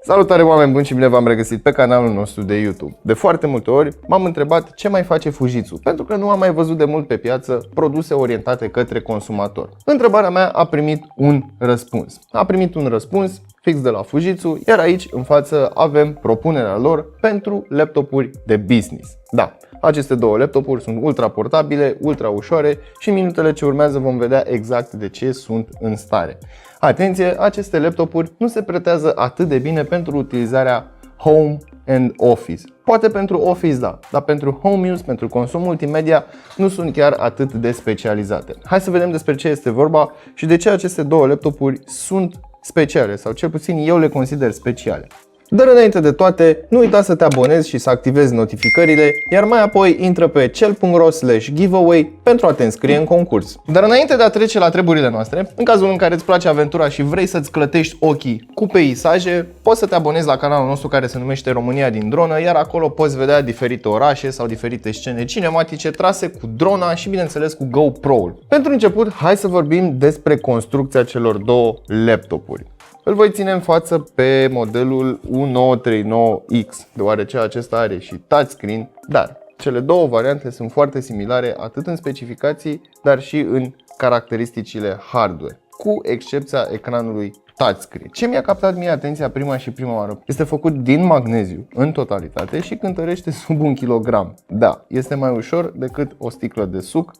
Salutare oameni buni și bine v-am regăsit pe canalul nostru de YouTube. De foarte multe ori m-am întrebat ce mai face Fujitsu, pentru că nu am mai văzut de mult pe piață produse orientate către consumator. Întrebarea mea a primit un răspuns. A primit un răspuns fix de la Fujitsu, iar aici în față avem propunerea lor pentru laptopuri de business. Da, aceste două laptopuri sunt ultra portabile, ultra ușoare și în minutele ce urmează vom vedea exact de ce sunt în stare. Atenție, aceste laptopuri nu se pretează atât de bine pentru utilizarea home and office. Poate pentru office da, dar pentru home use, pentru consum multimedia, nu sunt chiar atât de specializate. Hai să vedem despre ce este vorba și de ce aceste două laptopuri sunt speciale, sau cel puțin eu le consider speciale. Dar înainte de toate, nu uita să te abonezi și să activezi notificările, iar mai apoi intră pe cel.ro/giveaway pentru a te înscrie în concurs. Dar înainte de a trece la treburile noastre, în cazul în care îți place aventura și vrei să-ți clătești ochii cu peisaje, poți să te abonezi la canalul nostru care se numește România din dronă, iar acolo poți vedea diferite orașe sau diferite scene cinematice trase cu drona și bineînțeles cu GoPro-ul. Pentru început, hai să vorbim despre construcția celor două laptopuri. Îl voi ține în față pe modelul U939X, deoarece acesta are și touchscreen, dar cele două variante sunt foarte similare atât în specificații, dar și în caracteristicile hardware, cu excepția ecranului touchscreen. Ce mi-a captat mie atenția prima oară? Este făcut din magneziu în totalitate și cântărește sub 1 kg. Da, este mai ușor decât o sticlă de suc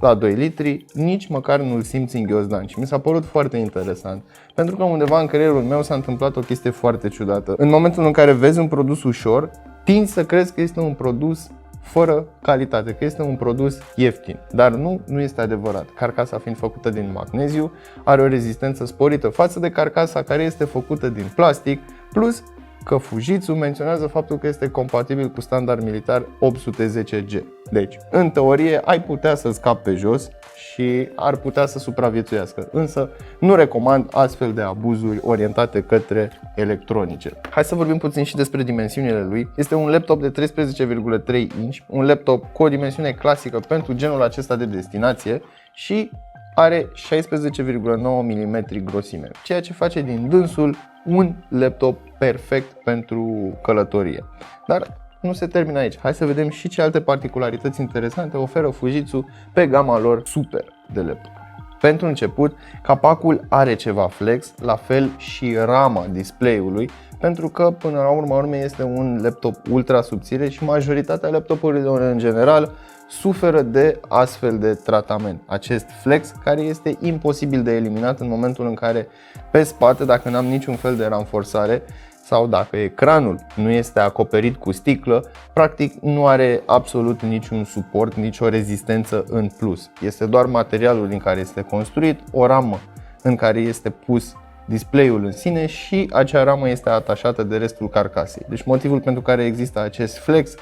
la 2 litri, nici măcar nu-l simți în ghiozdan și mi s-a părut foarte interesant, pentru că undeva în creierul meu s-a întâmplat o chestie foarte ciudată. În momentul în care vezi un produs ușor, tinzi să crezi că este un produs fără calitate, că este un produs ieftin, dar nu este adevărat. Carcasa fiind făcută din magneziu, are o rezistență sporită față de carcasa care este făcută din plastic, plus că Fujitsu menționează faptul că este compatibil cu standard militar 810G. Deci, în teorie, ai putea să scapi pe jos și ar putea să supraviețuiască, însă nu recomand astfel de abuzuri orientate către electronice. Hai să vorbim puțin și despre dimensiunile lui. Este un laptop de 13,3 inch, un laptop cu o dimensiune clasică pentru genul acesta de destinație și are 16,9 mm grosime, ceea ce face din dânsul un laptop perfect pentru călătorie. Dar nu se termină aici. Hai să vedem și ce alte particularități interesante oferă Fujitsu pe gama lor super de laptop. Pentru început, capacul are ceva flex, la fel și rama display-ului, pentru că până la urmă este un laptop ultra subțire și majoritatea laptopurilor în general suferă de astfel de tratament. Acest flex care este imposibil de eliminat în momentul în care pe spate, dacă n-am niciun fel de ranforsare sau dacă ecranul nu este acoperit cu sticlă, practic nu are absolut niciun suport, nicio rezistență în plus. Este doar materialul din care este construit, o ramă în care este pus display-ul în sine și acea ramă este atașată de restul carcasei. Deci motivul pentru care există acest flex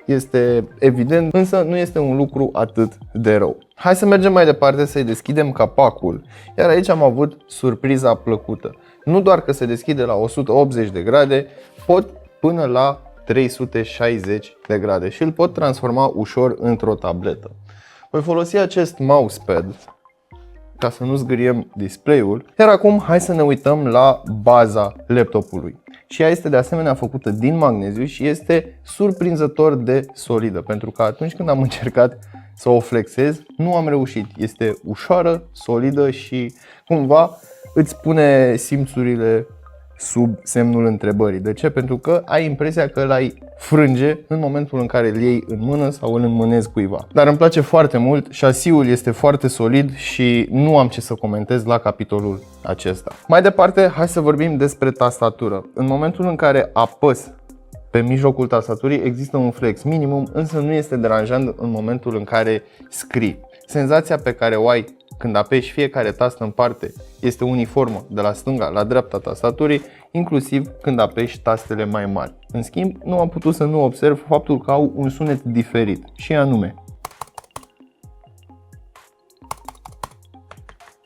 este evident, însă nu este un lucru atât de rău. Hai să mergem mai departe să-i deschidem capacul, iar aici am avut surpriza plăcută. Nu doar că se deschide la 180 de grade, pot până la 360 de grade și îl pot transforma ușor într-o tabletă. Voi folosi acest mousepad ca să nu zgâriem display-ul, iar acum hai să ne uităm la baza laptopului. Și ea este de asemenea făcută din magneziu și este surprinzător de solidă, pentru că atunci când am încercat să o flexez, nu am reușit. Este ușoară, solidă și cumva îți pune simțurile sub semnul întrebării. De ce? Pentru că ai impresia că l-ai frânge în momentul în care îl iei în mână sau îl înmânezi cuiva. Dar îmi place foarte mult, șasiul este foarte solid și nu am ce să comentez la capitolul acesta. Mai departe, hai să vorbim despre tastatură. În momentul în care apăs pe mijlocul tastaturii există un flex minimum, însă nu este deranjant în momentul în care scrii. Senzația pe care o ai când apeși fiecare tastă în parte este uniformă de la stânga la dreapta tastaturii, inclusiv când apeși tastele mai mari. În schimb, nu am putut să nu observ faptul că au un sunet diferit, și anume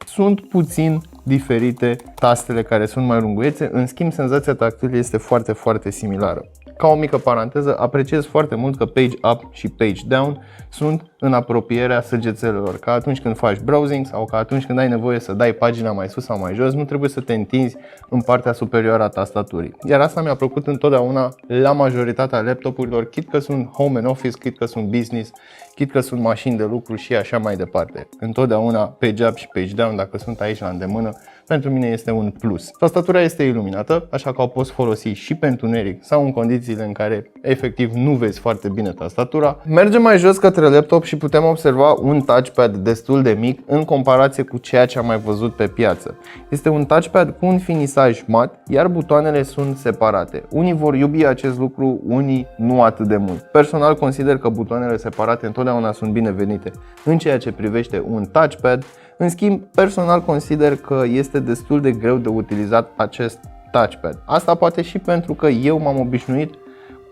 sunt puțin diferite tastele care sunt mai lunguiețe, în schimb senzația tactilă este foarte similară. ca o mică paranteză, apreciez foarte mult că page up și page down sunt în apropierea săgețelor, ca atunci când faci browsing sau ca atunci când ai nevoie să dai pagina mai sus sau mai jos, nu trebuie să te întinzi în partea superioară a tastaturii. Iar asta mi-a plăcut întotdeauna la majoritatea laptopurilor, chit că sunt home and office, chit că sunt business, chit că sunt mașini de lucru și așa mai departe. Întotdeauna page up și page down, dacă sunt aici la îndemână, pentru mine este un plus. Tastatura este iluminată, așa că o poți folosi și pe întuneric sau în condițiile în care efectiv nu vezi foarte bine tastatura. Mergem mai jos către laptop și putem observa un touchpad destul de mic în comparație cu ceea ce am mai văzut pe piață. Este un touchpad cu un finisaj mat, iar butoanele sunt separate. Unii vor iubi acest lucru, unii nu atât de mult. Personal consider că butoanele separate întotdeauna sunt binevenite în ceea ce privește un touchpad. În schimb, personal consider că este destul de greu de utilizat acest touchpad. Asta poate și pentru că eu m-am obișnuit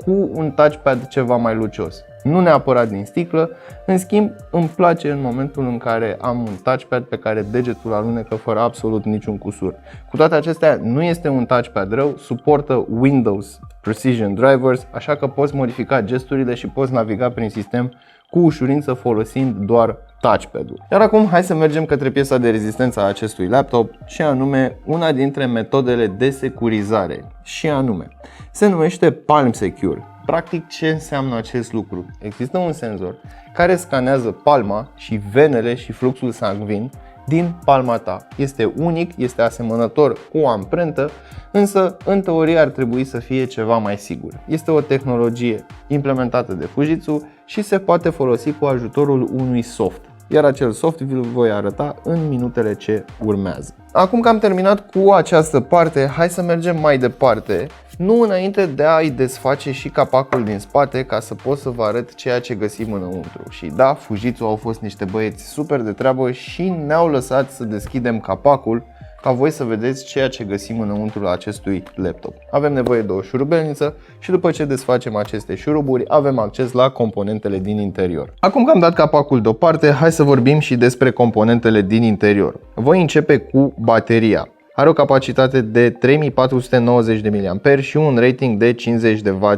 cu un touchpad ceva mai lucios. Nu neapărat din sticlă, în schimb îmi place în momentul în care am un touchpad pe care degetul alunecă fără absolut niciun cusur. Cu toate acestea, nu este un touchpad rău, suportă Windows Precision Drivers, așa că poți modifica gesturile și poți naviga prin sistem cu ușurință folosind doar touchpad-ul. Iar acum hai să mergem către piesa de rezistență a acestui laptop și anume una dintre metodele de securizare și anume se numește Palm Secure. Practic ce înseamnă acest lucru? Există un senzor care scanează palma și venele și fluxul sanguin din palma ta. Este unic, este asemănător cu o amprentă, însă în teorie ar trebui să fie ceva mai sigur. Este o tehnologie implementată de Fujitsu și se poate folosi cu ajutorul unui soft. Iar acel soft vi-l voi arăta în minutele ce urmează. Acum că am terminat cu această parte, hai să mergem mai departe, nu înainte de a-i desface și capacul din spate ca să pot să vă arăt ceea ce găsim înăuntru. Și da, Fujitsu au fost niște băieți super de treabă și ne-au lăsat să deschidem capacul ca voi să vedeți ceea ce găsim înăuntru acestui laptop. Avem nevoie de o șurubelniță și după ce desfacem aceste șuruburi avem acces la componentele din interior. Acum că am dat capacul deoparte, hai să vorbim și despre componentele din interior. Voi începe cu bateria. Are o capacitate de 3490 mAh și un rating de 50 de W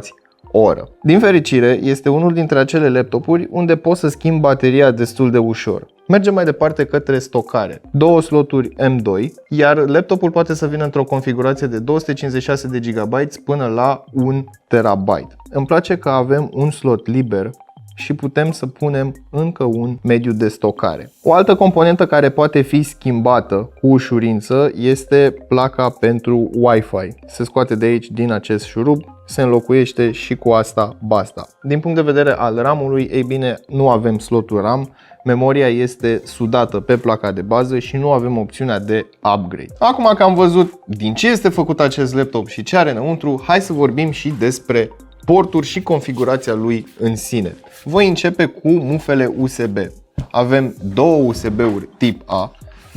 oră. Din fericire, este unul dintre acele laptopuri unde poți să schimbi bateria destul de ușor. Mergem mai departe către stocare. Două sloturi M2, iar laptopul poate să vină într-o configurație de 256 de GB până la 1 TB. Îmi place că avem un slot liber și putem să punem încă un mediu de stocare. O altă componentă care poate fi schimbată cu ușurință este placa pentru Wi-Fi. Se scoate de aici din acest șurub, se înlocuiește și cu asta basta. Din punct de vedere al RAM-ului, ei bine, nu avem slotul RAM, memoria este sudată pe placa de bază și nu avem opțiunea de upgrade. Acum că am văzut din ce este făcut acest laptop și ce are înăuntru, hai să vorbim și despre porturi și configurația lui în sine. Voi începe cu mufele USB. Avem două USB-uri tip A,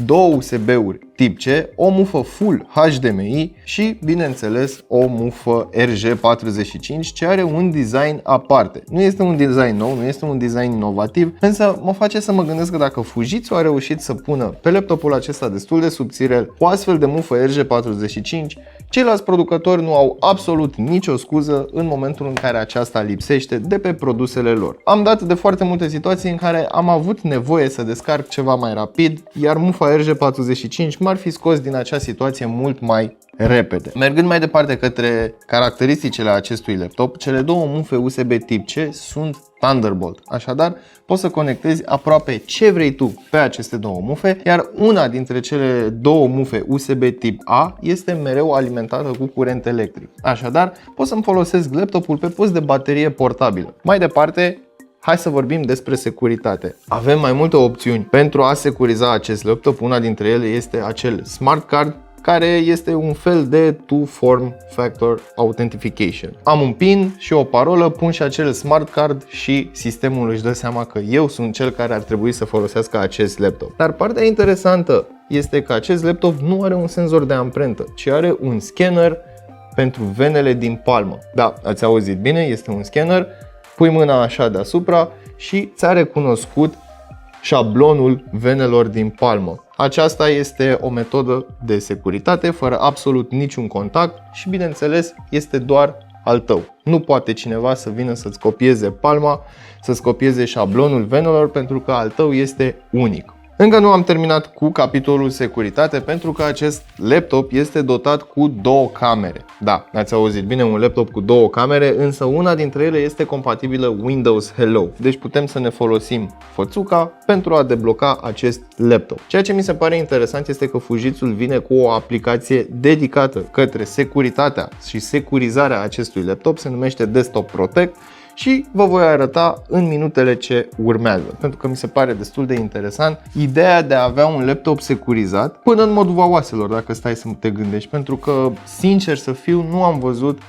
două USB-uri tip C, o mufă full HDMI și, bineînțeles, o mufă RJ45 ce are un design aparte. Nu este un design nou, nu este un design inovativ, însă mă face să mă gândesc că dacă Fujitsu a reușit să pună pe laptopul acesta destul de subțirel o astfel de mufă RJ45, ceilalți producători nu au absolut nicio scuză în momentul în care aceasta lipsește de pe produsele lor. Am dat de foarte multe situații în care am avut nevoie să descarc ceva mai rapid, iar mufa RJ45 m-ar fi scos din acea situație mult mai repede. Mergând mai departe către caracteristicile acestui laptop, cele două mufe USB tip C sunt Thunderbolt. Așadar, poți să conectezi aproape ce vrei tu pe aceste două mufe, iar una dintre cele două mufe USB tip A este mereu alimentată cu curent electric. Așadar, pot să-mi folosesc laptopul pe post de baterie portabilă. Mai departe, hai să vorbim despre securitate. Avem mai multe opțiuni pentru a securiza acest laptop. Una dintre ele este acel Smart Card, care este un fel de two-form factor authentication. Am un PIN și o parolă, pun și acel Smart Card și sistemul își dă seama că eu sunt cel care ar trebui să folosească acest laptop. Dar partea interesantă este că acest laptop nu are un senzor de amprentă, ci are un scanner pentru venele din palmă. Da, ați auzit bine, este un scanner. Pui mâna așa deasupra și ți-a recunoscut șablonul venelor din palmă. Aceasta este o metodă de securitate fără absolut niciun contact și, bineînțeles, este doar al tău. Nu poate cineva să vină să-ți copieze palma, să-ți copieze șablonul venelor, pentru că al tău este unic. Încă nu am terminat cu capitolul securitate, pentru că acest laptop este dotat cu două camere. Da, ați auzit bine, un laptop cu două camere, însă una dintre ele este compatibilă Windows Hello. Deci putem să ne folosim fățuca pentru a debloca acest laptop. Ceea ce mi se pare interesant este că Fujitsu vine cu o aplicație dedicată către securitatea și securizarea acestui laptop, se numește Desktop Protect. Și vă voi arăta în minutele ce urmează, pentru că mi se pare destul de interesant ideea de a avea un laptop securizat până în modul vaoaselor, dacă stai să te gândești, pentru că, sincer să fiu, nu am văzut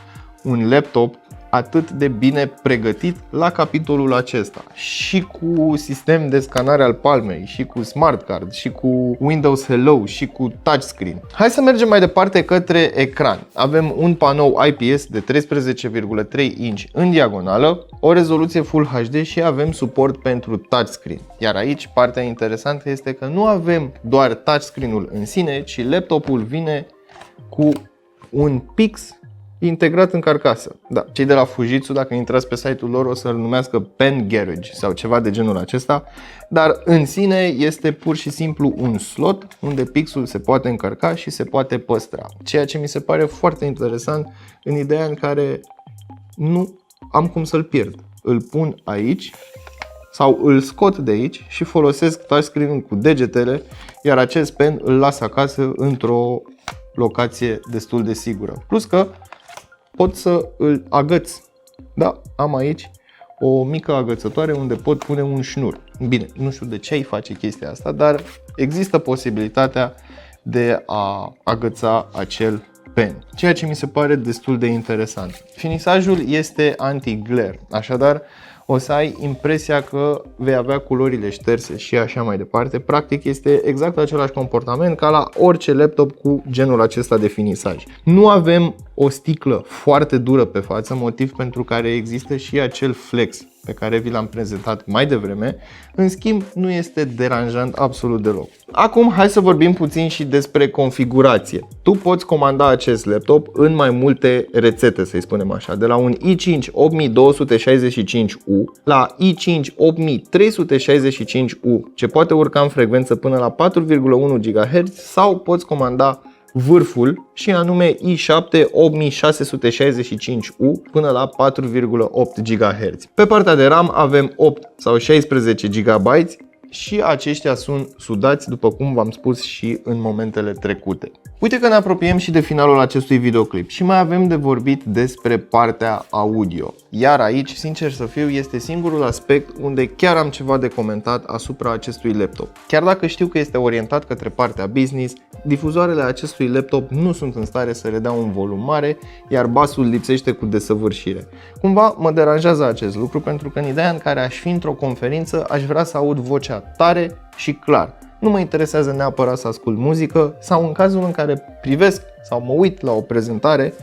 un laptop atât de bine pregătit la capitolul acesta, și cu sistem de scanare al palmei, și cu smart card, și cu Windows Hello, și cu touchscreen. Hai să mergem mai departe către ecran. Avem un panou IPS de 13,3 inch în diagonală, o rezoluție Full HD și avem suport pentru touchscreen. Iar aici partea interesantă este că nu avem doar touchscreen-ul în sine, ci laptopul vine cu un pix integrat în carcasă. Da, cei de la Fujitsu, dacă intrați pe site-ul lor, o să-l numească Pen Garage sau ceva de genul acesta, dar în sine este pur și simplu un slot unde pixul se poate încărca și se poate păstra. Ceea ce mi se pare foarte interesant în ideea în care nu am cum să-l pierd. Îl pun aici sau îl scot de aici și folosesc touchscreen-ul cu degetele, iar acest pen îl las acasă într-o locație destul de sigură. Plus că pot să îl agăț. Da, am aici o mică agățătoare unde pot pune un șnur. Bine, nu știu de ce îi face chestia asta, dar există posibilitatea de a agăța acel pen, ceea ce mi se pare destul de interesant. Finisajul este anti-glare, așadar o să ai impresia că vei avea culorile șterse și așa mai departe. Practic este exact același comportament ca la orice laptop cu genul acesta de finisaj. Nu avem o sticlă foarte dură pe față, motiv pentru care există și acel flex pe care vi l-am prezentat mai devreme. În schimb, nu este deranjant absolut deloc. Acum, hai să vorbim puțin și despre configurație. Tu poți comanda acest laptop în mai multe rețete, să-i spunem așa, de la un i5 8265U la i5 8365U, ce poate urca în frecvență până la 4,1 GHz, sau poți comanda vârful, și anume i7 8665U până la 4,8 GHz. Pe partea de RAM avem 8 sau 16 GB și aceștia sunt sudați, după cum v-am spus și în momentele trecute. Uite că ne apropiem și de finalul acestui videoclip și mai avem de vorbit despre partea audio. Iar aici, sincer să fiu, este singurul aspect unde chiar am ceva de comentat asupra acestui laptop. Chiar dacă știu că este orientat către partea business, difuzoarele acestui laptop nu sunt în stare să redea un volum mare, iar basul lipsește cu desăvârșire. Cumva mă deranjează acest lucru, pentru că în ideea în care aș fi într-o conferință, aș vrea să aud vocea tare și clar. Nu mă interesează neapărat să ascult muzică, sau în cazul în care privesc sau mă uit la o prezentare,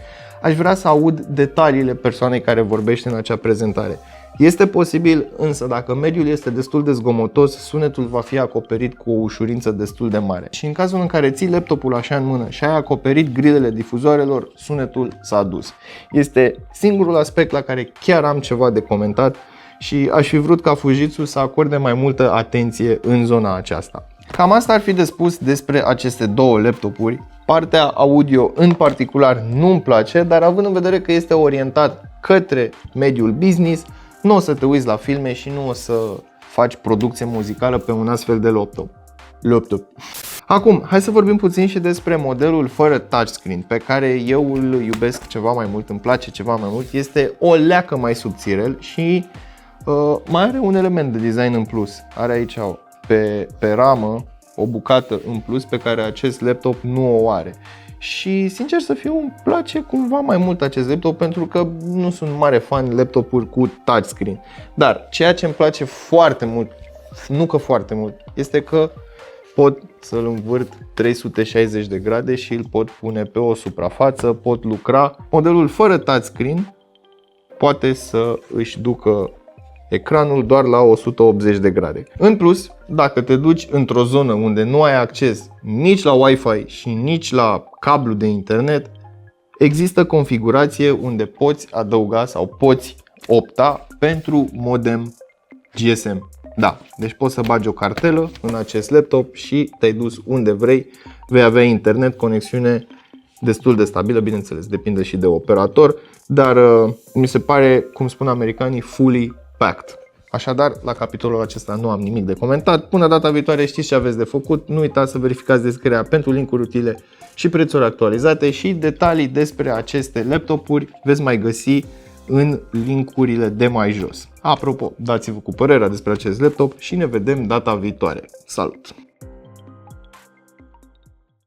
aș vrea să aud detaliile persoanei care vorbește în acea prezentare. Este posibil, însă dacă mediul este destul de zgomotos, sunetul va fi acoperit cu o ușurință destul de mare. Și în cazul în care ții laptopul așa în mână și ai acoperit grilele difuzoarelor, sunetul s-a dus. Este singurul aspect la care chiar am ceva de comentat și aș fi vrut ca Fujitsu să acorde mai multă atenție în zona aceasta. Cam asta ar fi de spus despre aceste două laptopuri. Partea audio în particular nu-mi place, dar având în vedere că este orientat către mediul business, nu o să te uiți la filme și nu o să faci producție muzicală pe un astfel de laptop. Acum, hai să vorbim puțin și despre modelul fără touchscreen, pe care eu îl iubesc ceva mai mult, îmi place ceva mai mult. Este o leacă mai subțirel și mai are un element de design în plus. Are aici pe ramă o bucată în plus pe care acest laptop nu o are. Și sincer să fiu, îmi place cumva mai mult acest laptop, pentru că nu sunt mare fan laptopuri cu touchscreen. Dar ceea ce îmi place foarte mult, nu că foarte mult, este că pot să-l învârt 360 de grade și îl pot pune pe o suprafață, pot lucra. Modelul fără touchscreen poate să își ducă ecranul doar la 180 de grade. În plus, dacă te duci într-o zonă unde nu ai acces nici la Wi-Fi și nici la cablu de internet, există configurație unde poți adăuga sau poți opta pentru modem GSM. Da, deci poți să bagi o cartelă în acest laptop și te-ai dus unde vrei, vei avea internet, conexiune destul de stabilă, bineînțeles, depinde și de operator, dar mi se pare, cum spun americanii, fully packed. Așadar, la capitolul acesta nu am nimic de comentat. Până data viitoare știți ce aveți de făcut. Nu uitați să verificați descrierea pentru linkuri utile și prețuri actualizate și detalii despre aceste laptopuri veți mai găsi în linkurile de mai jos. Apropo, dați-vă cu părerea despre acest laptop și ne vedem data viitoare. Salut!